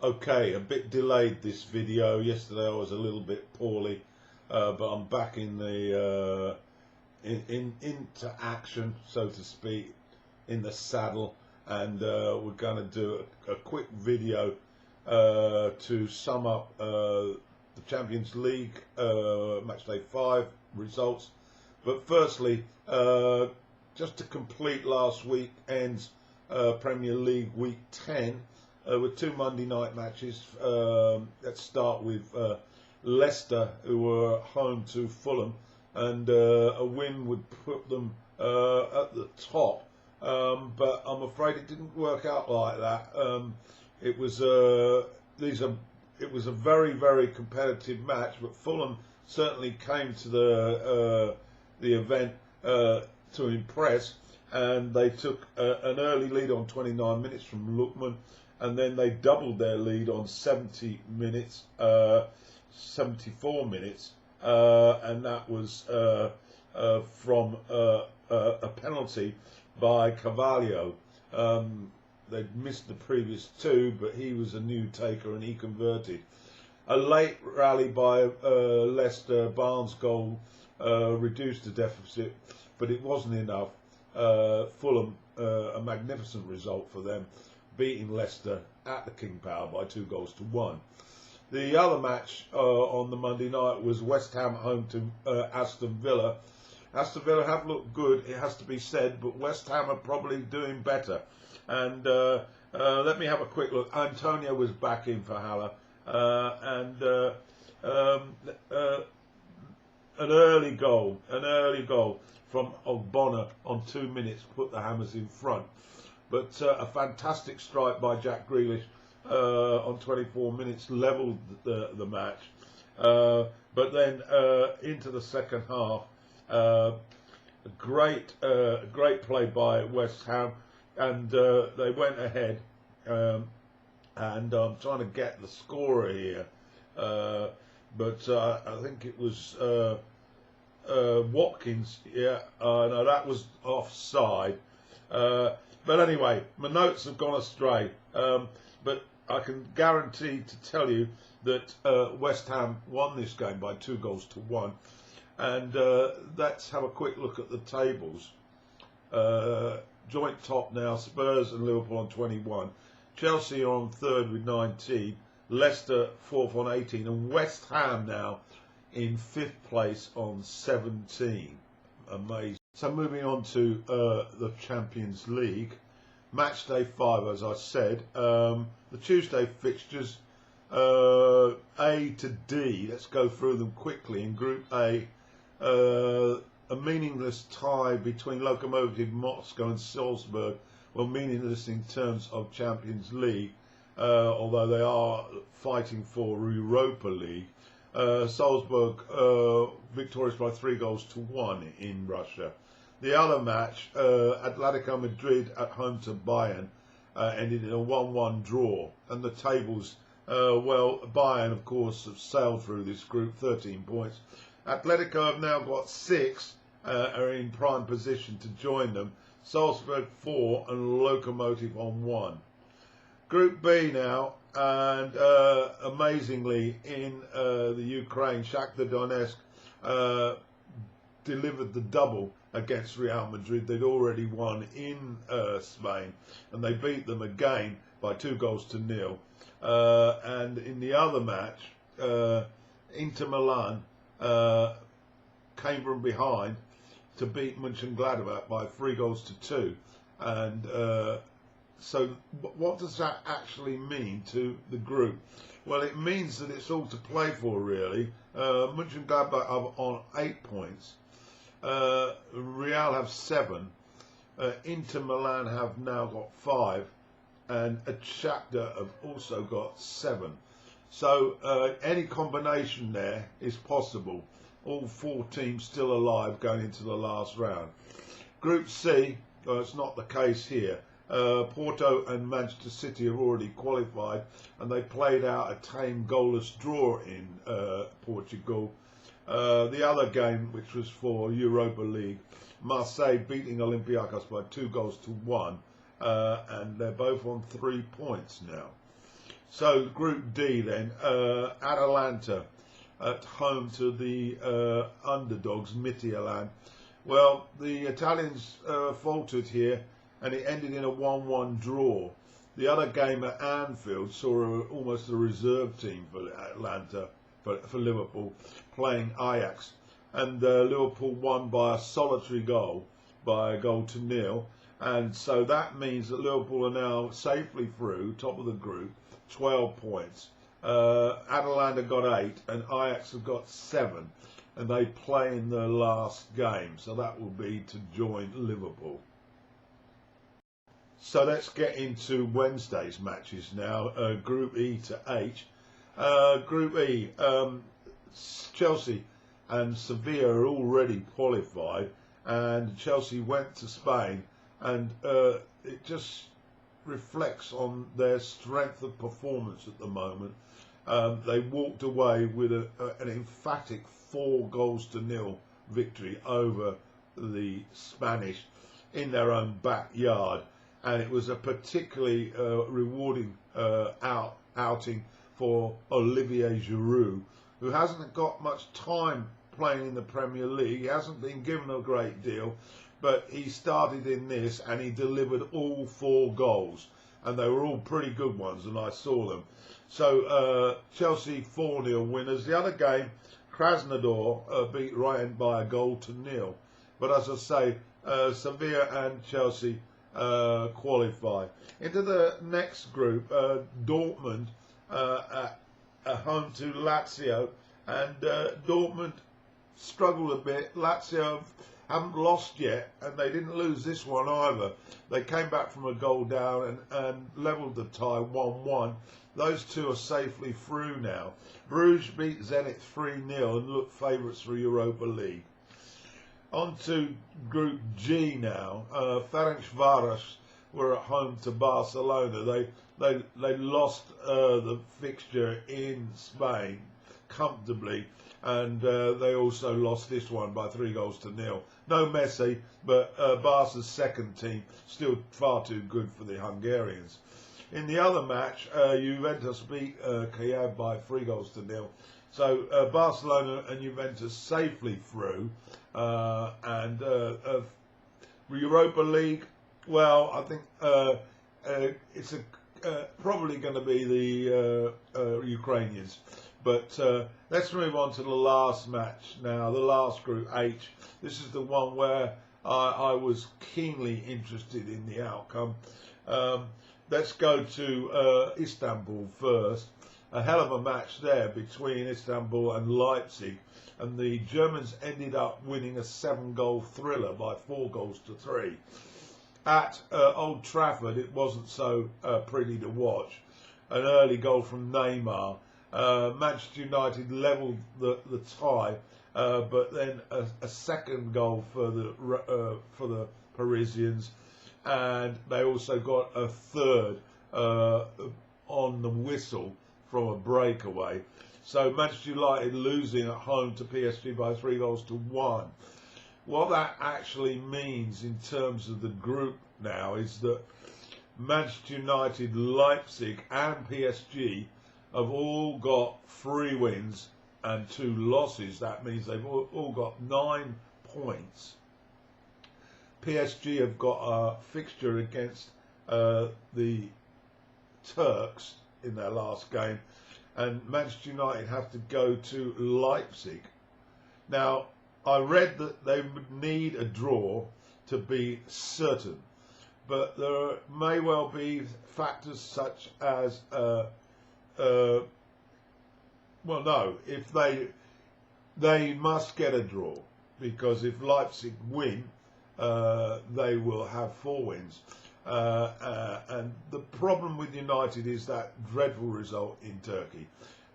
Okay, a bit delayed this video. Yesterday I was a little bit poorly, but I'm back in the into action, so to speak, in the saddle, and we're going to do a quick video to sum up the Champions League Matchday 5 results. But firstly, just to complete last weekend's Premier League Week 10. With two Monday night matches. Let's start with Leicester, who were home to Fulham, and a win would put them at the top. But I'm afraid it didn't work out like that. It was a very, very competitive match, but Fulham certainly came to the event to impress, and they took an early lead on 29 minutes from Lookman. And then they doubled their lead on 74 minutes, and that was from a penalty by Carvalho. They'd missed the previous two, but he was a new taker and he converted. A late rally by Leicester, Barnes' goal reduced the deficit, but it wasn't enough. Fulham, a magnificent result for them, beating Leicester at the King Power by 2-1. The other match on the Monday night was West Ham home to Aston Villa. Aston Villa have looked good, it has to be said, but West Ham are probably doing better. And let me have a quick look. Antonio was back in for Haller, and an early goal from Ogbonna on 2 minutes put the Hammers in front. But a fantastic strike by Jack Grealish on 24 minutes levelled the match. But then into the second half, a great play by West Ham, and they went ahead. And I'm trying to get the scorer here, but I think it was Watkins. Yeah, no, that was offside. But anyway, my notes have gone astray. But I can guarantee to tell you that West Ham won this game by 2-1. And let's have a quick look at the tables. Joint top now, Spurs and Liverpool on 21. Chelsea are on third with 19. Leicester fourth on 18. And West Ham now in fifth place on 17. Amazing. So moving on to the Champions League, match day 5, as I said. The Tuesday fixtures, A to D. Let's go through them quickly. In Group A, a meaningless tie between Lokomotiv Moscow and Salzburg. Well, meaningless in terms of Champions League, although they are fighting for Europa League. Salzburg victorious by 3-1 in Russia. The other match, Atletico Madrid at home to Bayern, ended in a 1-1 draw. And the tables, well, Bayern, of course, have sailed through this group, 13 points. Atletico have now got 6, are in prime position to join them. Salzburg 4 and Lokomotiv on 1. Group B now, and amazingly in the Ukraine, Shakhtar Donetsk delivered the double against Real Madrid. They'd already won in Spain, and they beat them again by 2-0. And in the other match, Inter Milan came from behind to beat Mönchengladbach by 3-2. And so what does that actually mean to the group? Well, it means that it's all to play for, really. Mönchengladbach are on 8 points. Real have 7. Inter Milan have now got 5. And Shakhtar have also got 7. So any combination there is possible. All 4 teams still alive going into the last round. Group C, it's not the case here. Porto and Manchester City have already qualified, and they played out a tame goalless draw in Portugal. The other game, which was for Europa League, Marseille beating Olympiacos by 2-1, and they're both on 3 points now. So Group D then, Atalanta at home to the underdogs, Midtjylland. Well, the Italians faltered here, and it ended in a 1-1 draw. The other game at Anfield saw almost a reserve team for Atlanta, for Liverpool, playing Ajax. And Liverpool won by a solitary goal, by 1-0. And so that means that Liverpool are now safely through, top of the group, 12 points. Atalanta got 8 and Ajax have got 7. And they play in their last game. So that will be to join Liverpool. So let's get into Wednesday's matches now. Group E to H. Group E, Chelsea and Sevilla are already qualified, and Chelsea went to Spain, and it just reflects on their strength of performance at the moment. They walked away with an emphatic 4-0 victory over the Spanish in their own backyard. And it was a particularly rewarding outing for Olivier Giroud, who hasn't got much time playing in the Premier League. He hasn't been given a great deal, but he started in this and he delivered all 4 goals. And they were all pretty good ones, and I saw them. So Chelsea 4-0 winners. The other game, Krasnodar beat Rennes by 1-0. But as I say, Sevilla and Chelsea qualify. Into the next group, Dortmund at home to Lazio, and Dortmund struggled a bit. Lazio haven't lost yet, and they didn't lose this one either. They came back from a goal down and levelled the tie 1-1. Those two are safely through now. Bruges beat Zenit 3-0 and look favourites for Europa League. On to Group G now. Ferencváros were at home to Barcelona. They lost the fixture in Spain comfortably, and they also lost this one by 3-0. No Messi, but Barca's second team still far too good for the Hungarians. In the other match, Juventus beat Kiev by 3-0. So Barcelona and Juventus safely through, and Europa League. Well, I think it's probably going to be the Ukrainians. But let's move on to the last match now, the last Group H. This is the one where I was keenly interested in the outcome. Let's go to Istanbul first. A hell of a match there between Istanbul and Leipzig, and the Germans ended up winning a 7-goal thriller by 4-3. At Old Trafford, it wasn't so pretty to watch. An early goal from Neymar. Manchester United levelled the tie, but then a second goal for the Parisians, and they also got a third on the whistle from a breakaway. So Manchester United losing at home to PSG by 3-1. What that actually means in terms of the group now is that Manchester United, Leipzig and PSG have all got 3 wins and 2 losses. That means they've all got 9 points. PSG have got a fixture against the Turks in their last game, and Manchester United have to go to Leipzig. Now, I read that they would need a draw to be certain, but there may well be factors such as well, no, if they must get a draw, because if Leipzig win, they will have 4 wins. And the problem with United is that dreadful result in Turkey.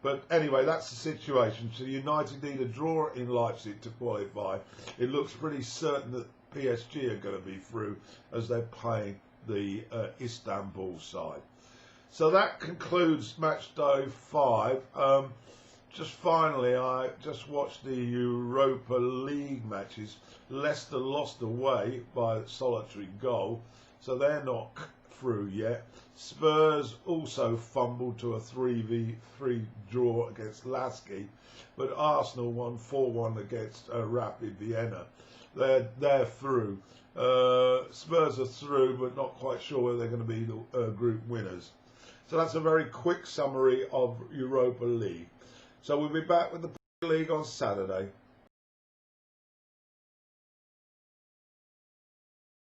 But anyway, that's the situation. So United need a draw in Leipzig to qualify. It looks pretty certain that PSG are going to be through, as they're playing the Istanbul side. So that concludes Matchday 5. Just finally, I just watched the Europa League matches. Leicester lost away by a solitary goal, so they're not through yet. Spurs also fumbled to a 3-3 draw against Lasky, but Arsenal won 4-1 against Rapid Vienna. They're through. Spurs are through, but not quite sure whether they're going to be the group winners. So that's a very quick summary of Europa League. So we'll be back with the League on Saturday.